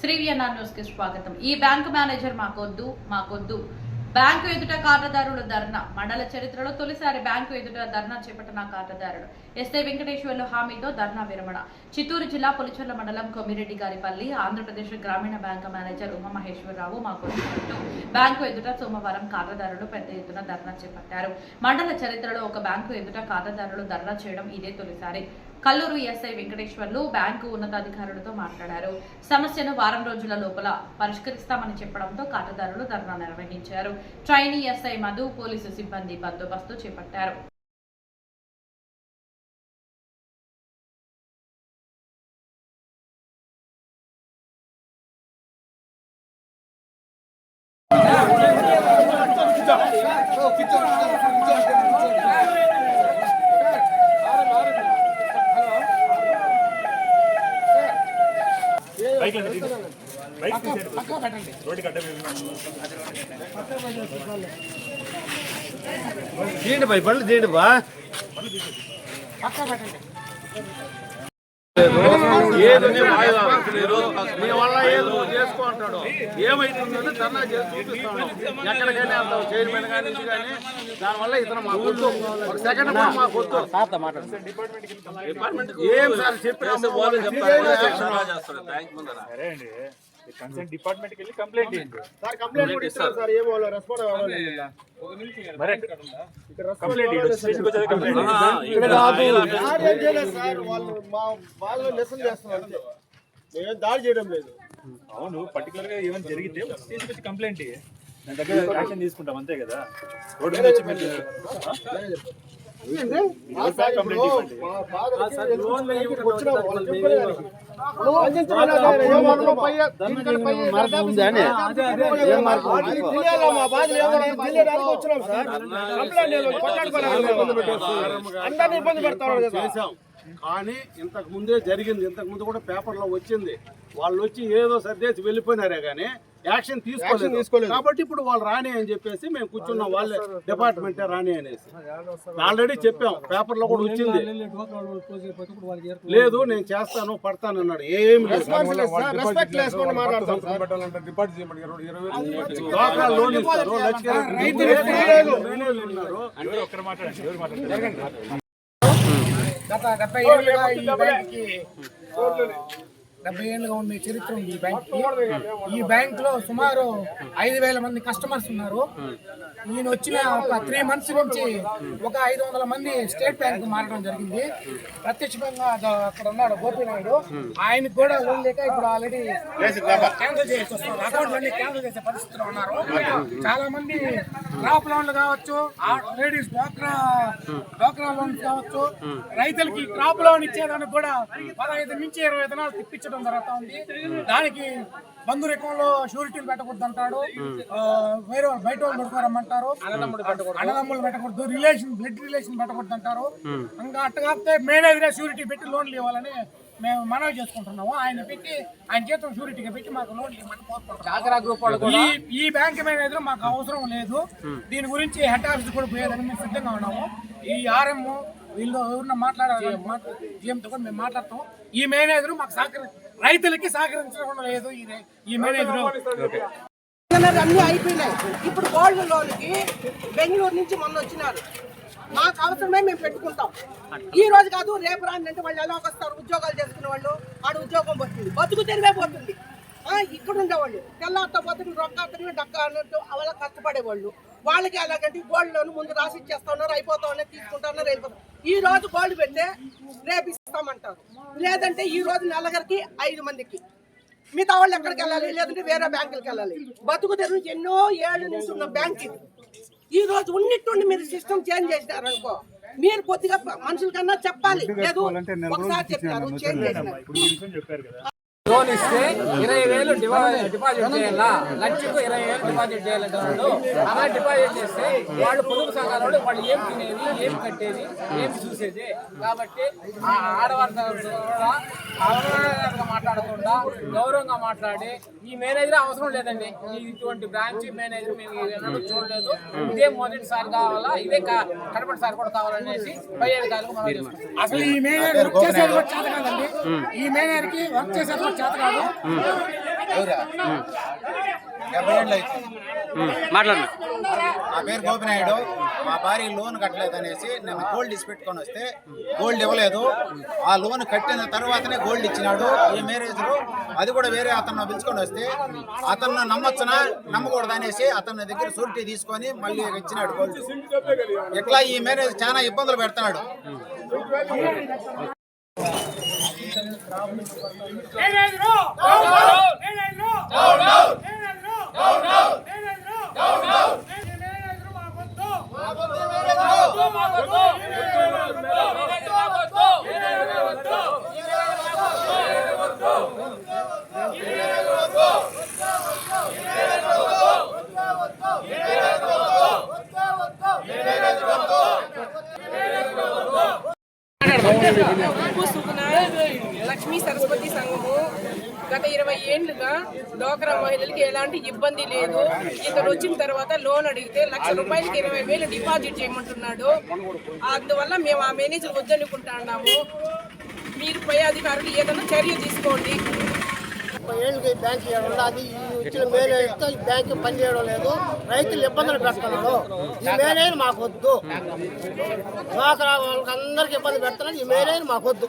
శ్రీవియన్నా news కి స్వాగతం. ఈ బ్యాంకు మేనేజర్ మాకొద్దు బ్యాంకు ఎదుట ఖాతాదారుల ధర్నా. మండల చరిత్రలో తొలిసారి బ్యాంకు ఎదుట ధర్నా చేపట్టిన ఖాతాదారుడు ఎస్ఐ వెంకటేశ్వర్లు హామీతో ధర్నా విరమణ. చిత్తూరు జిల్లా పులిచెర్ల మండలం కొమ్మిరెడ్డి గారిపల్లి ఆంధ్రప్రదేశ్ గ్రామీణ బ్యాంకు మేనేజర్ ఉమామహేశ్వరరావు మాకొద్దు బ్యాంకు ఎదుట సోమవారం ఖాతాదారులు పెద్ద ఎత్తున ధర్నా చేపట్టారు. మండల చరిత్రలో ఒక బ్యాంకు ఎదుట ఖాతాదారులు ధర్నా చేయడం ఇదే తొలిసారి. కల్లూరు ఎస్ఐ వెంకటేశ్వర్లు బ్యాంకు ఉన్నతాధికారులతో మాట్లాడారు. సమస్యను వారం రోజుల లోపల పరిష్కరిస్తామని చెప్పడంతో ఖాతాదారులు ధర్నా నిర్వహించారు. ట్రైనీ ఎస్ఐ మధు పోలీసు సిబ్బంది బందోబస్తు చేపట్టారు. చేయండి బాయ్, పనులు చేయండి బా. ఏదో నీ వల్ల ఏదో చేసుకో అంటాడు. ఏమైతుందని ధర్నా చేసి చూపిస్తాడు. ఎక్కడికైనా వెళ్తావు, చైర్మన్ కానీ ఇది కానీ. దానివల్ల ఇతను మాకు వద్దు, ఒక సెకండ్ మాకు వద్దు. ఏం సార్ చెప్పిన కన్సర్న్ డిపార్ట్మెంట్ కి వెళ్ళి కంప్లైంట్ చేయండి సార్. కంప్లైంట్ కూడా ఇస్తారు సార్. ఏమో రెస్పాండ్ అవ్వాలి. మరి కంప్లైంట్ స్టేషన్కి వచ్చేది కంప్లైంట్ సార్. వాళ్ళు మా బాగా లెసన్ చేస్తున్నారు అంతే. మేమేం దాడి చేయడం లేదు. అవును, పర్టికులర్ గా ఏమైనా జరిగితే స్టేషన్కి వచ్చి కంప్లైంట్ దాని దగ్గర యాక్షన్ తీసుకుంటాం అంతే కదా. రోడ్డు మీద వచ్చి అందరినీ ఇబ్బంది పెడతాం. కానీ ఇంతకు ముందే జరిగింది. ఇంతకు ముందు కూడా పేపర్లో వచ్చింది. వాళ్ళు వచ్చి ఏదో సర్దేసి వెళ్ళిపోయినారే కానీ యాక్షన్ తీసుకోలేదు. కాబట్టి ఇప్పుడు వాళ్ళు రాని అని చెప్పేసి మేము కూర్చున్నాం. వాళ్ళే డిపార్ట్మెంటే రాని అనేసి ఆల్రెడీ చెప్పాం. పేపర్లో కూడా వచ్చింది. లేదు నేను చేస్తాను పడతాను అన్నాడు. ఏమి లోన్ ఇస్తారు. గత 70 ఏళ్ళుగా ఈ బ్యాంక్కి 70 ఏళ్ళుగా ఉన్న చరిత్ర ఉంది ఈ బ్యాంక్కి. ఈ బ్యాంక్లో సుమారు 5,000 మంది కస్టమర్స్ ఉన్నారు. ఈయన వచ్చిన ఒక 3 months నుంచి ఒక 500 మంది స్టేట్ బ్యాంక్ మారడం జరిగింది. ప్రత్యక్షంగా అక్కడ ఉన్నాడు గోపీనాయుడు. ఆయనకు కూడా లోన్ లేక ఇప్పుడు ఆల్రెడీ క్యాన్సిల్ చేసి వస్తున్నారు. అకౌంట్లన్నీ క్యాన్సిల్ చేసే పరిస్థితిలో ఉన్నారు. చాలా మంది క్రాప్ లోన్లు కావచ్చు, లేడీస్ డ్వాక్రా లోన్స్ కావచ్చు, రైతులకి క్రాప్ లోన్ ఇచ్చేదానికి కూడా 15 నుంచి 20 దినాలు తిప్పించడం జరుగుతూ ఉంది. దానికి బంధు రకంలో షూరిటీలు పెట్టకూడదు అంటాడు. వేరే బయట వాళ్ళు పెట్టుకోరమ్మంటారు. అన్నదమ్ములు పెట్టకూడదు, బ్లడ్ రిలేషన్ పెట్టకూడదు అంటారు. ఇంకా అట్ట కాకపోతే మేనేజర్ షూరిటీ పెట్టి లోన్లు ఇవ్వాలని మేము మనవి చేసుకుంటున్నాము. ఆయన చేతులు షూరిటీగా పెట్టి మాకు లోన్లు ఇవ్వమని కోరుకుంటున్నాము. ఈ బ్యాంక్ మేనేజర్ మాకు అవసరం లేదు. దీని గురించి హెడ్ ఆఫీస్ కూడా పోయేదని మేము సిద్ధంగా ఉన్నాము. ఈ ఆర్ఎం వీళ్ళు ఎవరన్నా మాట్లాడాలి, జీఎంతో కూడా మేము మాట్లాడతాం. ఈ మేనేజర్ మాకు రైతులకి సహకరించడం లేదు. ఈ మేనేజర్ అన్ని అయిపోయినాయి. ఇప్పుడు గోల్డ్ లోన్కి బెంగళూరు నుంచి మొన్న వచ్చినారు. మాకు అవసరమే మేము పెట్టుకుంటాం. ఈ రోజు కాదు రేపు రాని అంటే వాళ్ళు ఎలా వస్తారు? ఉద్యోగాలు చేసుకునే వాళ్ళు ఆడ ఉద్యోగం పోతుంది, బతుకు తెరివే పోతుంది. ఇక్కడ ఉండేవాళ్ళు తెల్లారితో పోతుంది, రొక్కాతని డక్క అన్నట్టు అలా కష్టపడేవాళ్ళు. వాళ్ళకి ఎలాగంటే గోల్డ్ లోన్ ముందు రాసి ఇచ్చేస్తా ఉన్నారు, అయిపోతా ఉన్నారు, తీసుకుంటా ఉన్నారు, వెళ్ళిపోతారు. ఈ రోజు గోల్డ్ పెడితే రేపు ఇస్తామంటారు. లేదంటే ఈ రోజు నలుగురికి 5 మందికి, మిగతా వాళ్ళు ఎక్కడికి వెళ్ళాలి? లేదంటే వేరే బ్యాంకులకి వెళ్ళాలి. బతుకు తెరువు నుంచి ఎన్నో ఏళ్ళ నుంచి ఉన్న బ్యాంక్ ఇది. ఈ రోజు ఉన్నట్టుండి మీరు సిస్టమ్ చేంజ్ చేసినారనుకో, మీరు కొద్దిగా మనుషుల కన్నా చెప్పాలి. లేదు ఒకసారి చెప్పారు చేంజ్ చేసినారు. లోన్ ఇస్తే 20,000 డిపాజిట్ చేయాలా, లక్షకు 20,000 డిపాజిట్ చేయాలంటున్నాడు. అలా డిపాజిట్ చేస్తే వాళ్ళు పొదుపు సంఘాలు వాళ్ళు ఏం తినేది, ఏం కట్టేది, ఏం చూసేది. కాబట్టి ఆడవారిగా మాట్లాడకుండా గౌరవంగా మాట్లాడి ఈ మేనేజర్ అవసరం లేదండి. ఇటువంటి బ్రాంచ్ మేనేజర్ మేము ఎన్నడూ చూడలేదు. ఇదే మొదటిసారి కావాలా, ఇదే కడపటిసారి కూడా కావాలనేసి పై అధికారులకు మనం చేస్తాం. అసలు ఈ మేనేజర్ చేసేది కూడా చేత కాదండి. ఈ మేనేజర్కి వర్క్ చేసేది చేత కాదు. 70 ఏళ్ళు అవుతుంది. మాట్లాడండి. నా పేరు గోపినాయుడు. మా భార్య లోన్ కట్టలేదనేసి నేను గోల్డ్ ఇచ్చి పెట్టుకొని వస్తే గోల్డ్ ఇవ్వలేదు. ఆ లోన్ కట్టిన తర్వాతనే గోల్డ్ ఇచ్చినాడు. ఈ మ్యారేజ్లో అది కూడా వేరే అతను పిలుచుకొని వస్తే అతను నమ్మొచ్చునా నమ్మకూడదు అనేసి అతని దగ్గర షూరిటీ తీసుకొని మళ్ళీ ఇచ్చినాడు గోల్డ్. ఇట్లా ఈ మ్యారేజ్ చాలా ఇబ్బందులు పెడతాడు. లక్ష్మీ సరస్వతి సంఘము గత 20 ఏళ్లుగా డోక్రా మహిళలకి ఎలాంటి ఇబ్బంది లేదు. ఇతను వచ్చిన తర్వాత లోన్ అడిగితే ₹1,00,000 20,000 డిపాజిట్ చేయమంటున్నాడు. అందువల్ల మేము ఆ మేనేజర్ వద్దనుకుంటున్నాము. మీరు పై అధికారులు ఏదైనా చర్య తీసుకోండి. 30 ఏళ్ళకి బ్యాంక్ ఉన్నది. ఈ వచ్చిన మేనేజర్తో ఈ బ్యాంక్ పనిచేయడం లేదు. రైతులు ఇబ్బందులు పెడుతున్నాడు. ఈ మేనేజర్ మాకు వద్దు. డ్వాక్రా వాళ్ళకి అందరికి ఇబ్బంది పెడుతున్నాడు. ఈ మేనేజర్ మాకు వద్దు.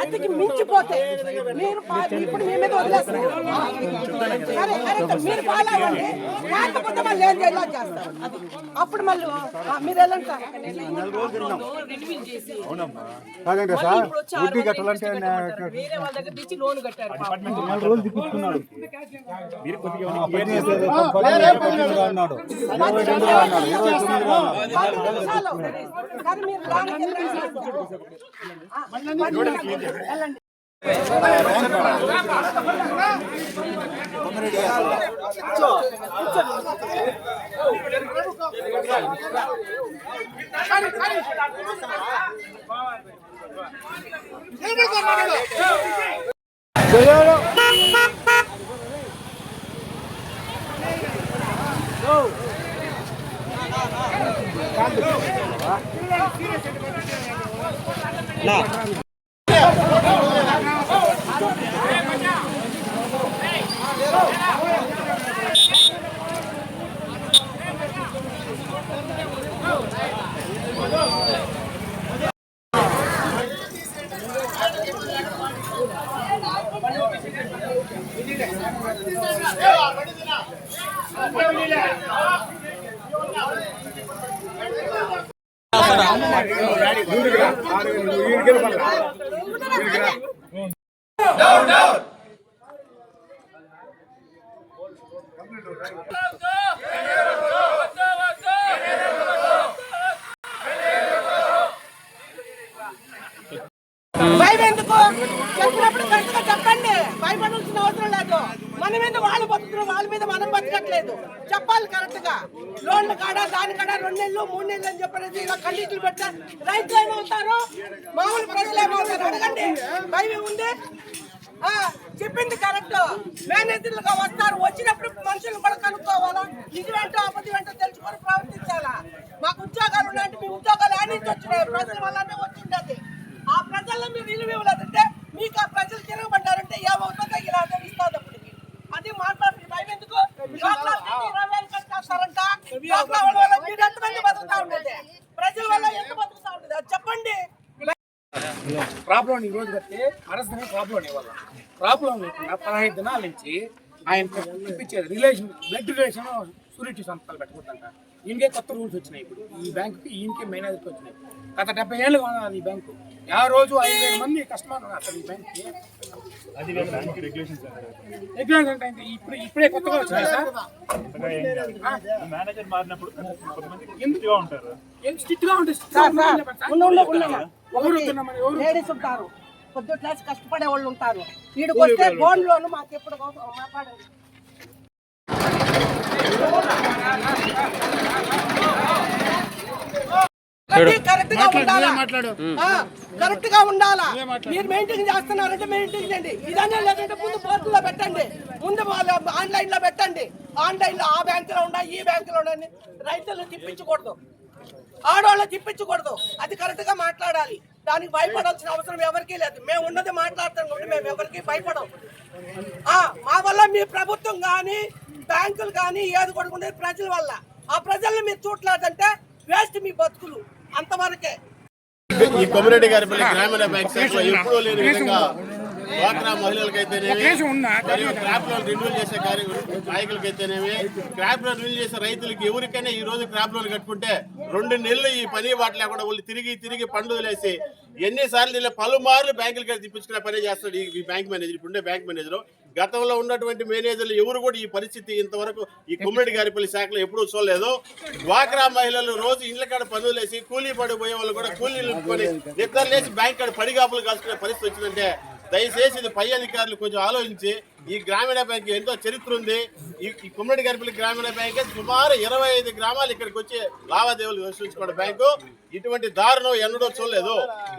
అందుకే మించిపోతే మీరు ఇప్పుడు మీ మీద వదిలేస్తారు. మీరు ఫాలో అవ్వండి. కాకపోతే మళ్ళీ ఏం చేయాలో చేస్తారు. అది అప్పుడు మళ్ళీ మీరు వెళ్ళండి సార్. వేరే వాళ్ళ దగ్గర నుంచి లోన్ కట్టారు. భయం ఎందుకు? చెప్పినప్పుడు కరెక్ట్గా చెప్పండి. భయపడాల్సిన అవసరం లేదు. మన మీద వాళ్ళు బతుకుతున్నారు, వాళ్ళ మీద మనం బతకట్లేదు. చెప్పాలి కరెక్ట్ గా. లోన్లు కాడా దానికాడ 2 నెలలు 3 నెలలు అని చెప్పేసి ఇలా కండిషన్లు పెట్టా రైతులు ఏమవుతారు, మామూలు ప్రజలు ఏమవుతారు అడగండి. భయం ఉంది. చెప్పింది కరెక్ట్. మేనేజర్లుగా వస్తారు. వచ్చినప్పుడు మనుషులు కూడా కనుక్కోవాలా. నిజమేంటో అబద్ధమేంటో తెలుసుకొని ప్రవర్తించాలా. మాకు ఉద్యోగాలు ఉన్నాయంటే మీ ఉద్యోగాలు ఆడించి వచ్చినాయి. ప్రజల వల్లనే వచ్చిండేది. ఆ ప్రజల్లో మీరు విలువ ఇవ్వలేదంటే మీకు ఆ ప్రజలు తిరగబడ్డారంటే ఏమవుతుందో ఇలా తెలుస్తుంది. అప్పటికి అది మాట్లాడుతుంది. భయం ఎందుకు? 20,000 కట్టేస్తారంట. మీరు ఎంతమంది బతుకుతా ఉండేది? ప్రజల వల్ల ఎంత బతుకుతా ఉండేది అది చెప్పండి. క్రాప్ లోన్ ఈ రోజు కట్టి అరసనే క్రాప్ లోన్ ఇవ్వాలి. క్రాప్ లోన్ లేకుండా 15 దినాల నుంచి ఆయన ఇప్పించేది రిలేషన్ బ్లడ్ రిలేషన్ షూరిటీ సంతకాలు పెట్టుకుంటాంట. ఈయనకే కొత్త రూల్స్ వచ్చినాయి. ఇప్పుడు ఈ బ్యాంకుకి ఈయనకే మేనేజర్కి వచ్చినాయి. గత 70 ఏళ్ళు కొనాలి ఈ బ్యాంకు. ఆ రోజు 5,000 మంది కస్టమర్లు అసలు ఈ బ్యాంక్కి. రెగ్యులేషన్స్ అంటే ఇప్పుడే కొత్తగా వచ్చినాయి సార్. మేనేజర్ మారినప్పుడు ఎందుకుగా ఉంటారు, స్ట్రిక్ట్ గా ఉంటుంది. లేడీస్ ఉంటారు, పొద్దు క్లాస్ కష్టపడే వాళ్ళు ఉంటారు. వీడికి వస్తే ఫోన్ లోను మాకు ఎప్పుడు మాట్లాడండి. అది కరెక్ట్ గా ఉండాలా? కరెక్ట్ గా ఉండాలా? మీరు మెయింటైన్ చేస్తున్నారంటే మెయింటైన్ చేయండి. ఇదనే లేదంటే ముందు పోర్టులో పెట్టండి, ముందు ఆన్లైన్ లో పెట్టండి. ఆన్లైన్ లో ఆ బ్యాంకులో ఉండా ఈ బ్యాంకులో ఉండండి. రైతులు తిప్పించకూడదు, ఆడవాళ్ళు తిప్పించకూడదు. అది కరెక్ట్ గా మాట్లాడాలి. దానికి భయపడాల్సిన అవసరం ఎవరికీ లేదు. మేము ఉన్నది మాట్లాడతాం కాబట్టి మేము ఎవరికి భయపడం. మా వల్ల మీ ప్రభుత్వం కానీ బ్యాంకులు కానీ ఏది కొడుకుంటే ప్రజల వల్ల. ఆ ప్రజల్ని మీరు చూడలేదంటే వేస్ట్ మీ బతుకులు, అంతవరకే. ఈ కొమిరెడ్డి గారిపల్లి గ్రామీణ బ్యాంక్ శాఖలో ఎప్పుడూ లేని విధంగా డ్వాక్రా మహిళలకైతేనేమి, మరియు క్రాప్ లోన్ రెన్యూల్ చేసే నాయకులకైతేనేమి, క్రాప్ లోన్ రెన్యూల్ చేసే రైతులకి ఎవరికైనా ఈ రోజు క్రాప్ లోన్ కట్టుకుంటే 2 నెలలు ఈ పని బాట లేకుండా వాళ్ళు తిరిగి పండుగలేసి ఎన్నిసార్లు పలుమార్లు బ్యాంకులకి తిప్పించుకునే పని చేస్తాడు ఈ బ్యాంక్ మేనేజర్. ఇప్పుడుండే బ్యాంక్ మేనేజర్. గతంలో ఉన్నటువంటి మేనేజర్లు ఎవరు కూడా ఈ పరిస్థితి ఇంతవరకు ఈ కొమిరెడ్డి గారిపల్లి శాఖలో ఎప్పుడూ చూడలేదు. డ్వాక్రా మహిళలు రోజు ఇండ్ల కాడ పనులేసి కూలీ పడిపోయే వాళ్ళు కూడా కూలీలు నిద్రలేసి బ్యాంక్ కాడ పడిగాపులు కాల్చుకునే పరిస్థితి వచ్చిందంటే దయచేసి ఇది పై అధికారులు కొంచెం ఆలోచించి, ఈ గ్రామీణ బ్యాంక్ ఎంతో చరిత్ర ఉంది. ఈ కొమిరెడ్డి గారిపల్లి గ్రామీణ బ్యాంక్ సుమారు 25 గ్రామాలు ఇక్కడికి వచ్చి లావాదేవీలు విశ్లేషించుకోవడం బ్యాంకు. ఇటువంటి దారుణం ఎన్నడూ చూడలేదు.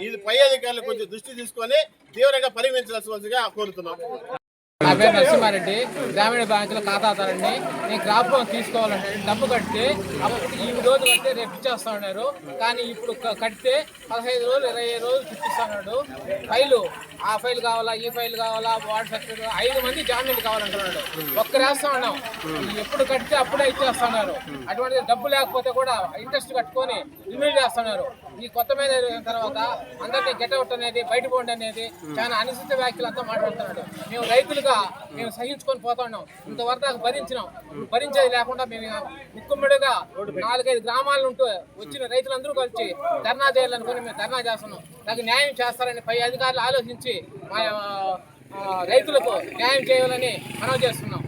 ఇది పై అధికారులు కొంచెం దృష్టి తీసుకొని తీవ్రంగా పరిగణించాల్సిగా కోరుతున్నాం. నా పేరు నరసింహారెడ్డి, గ్రామీణ బ్యాంకులో ఖాతాదారుని. నేను క్రాప్ లోన్ తీసుకోవాలంటే డబ్బు కడితే అప్పుడు ఈ రోజు కడితే రేపు ఇచ్చేస్తా ఉన్నారు. కానీ ఇప్పుడు కడితే 15 రోజులు 25 రోజులు చూపిస్తున్నాడు. ఫైలు ఆ ఫైల్ కావాలా, ఈ ఫైల్ కావాలా, వార్డ్ సర్టిఫికేట్ 5 మంది జామీన్లు కావాలంటున్నాడు. ఒక్కరేస్తా ఉన్నాం. ఎప్పుడు కడితే అప్పుడే ఇచ్చేస్తున్నారు. అటువంటి డబ్బు లేకపోతే కూడా ఇంట్రెస్ట్ కట్టుకొని రిమీడ్ చేస్తున్నారు. ఈ కొత్త మేనేజర్ అయిన తర్వాత అందరినీ గెట్అవుట్ అనేది, బయట పోండి అనేది చాలా అనుచిత వ్యాఖ్యలు అంతా మాట్లాడుతున్నాడు. మేము రైతులుగా మేము సహించుకొని పోతున్నాం. ఇంతవరకు భరించేది లేకుండా మేము ముక్కుమ్మడిగా 4-5 గ్రామాల నుండి వచ్చిన రైతులందరూ కలిసి ధర్నా చేయాలనుకుని మేము ధర్నా చేస్తున్నాం. నాకు న్యాయం చేస్తారని పై అధికారులు ఆలోచించి మా రైతులకు న్యాయం చేయాలని మనవి చేస్తున్నాం.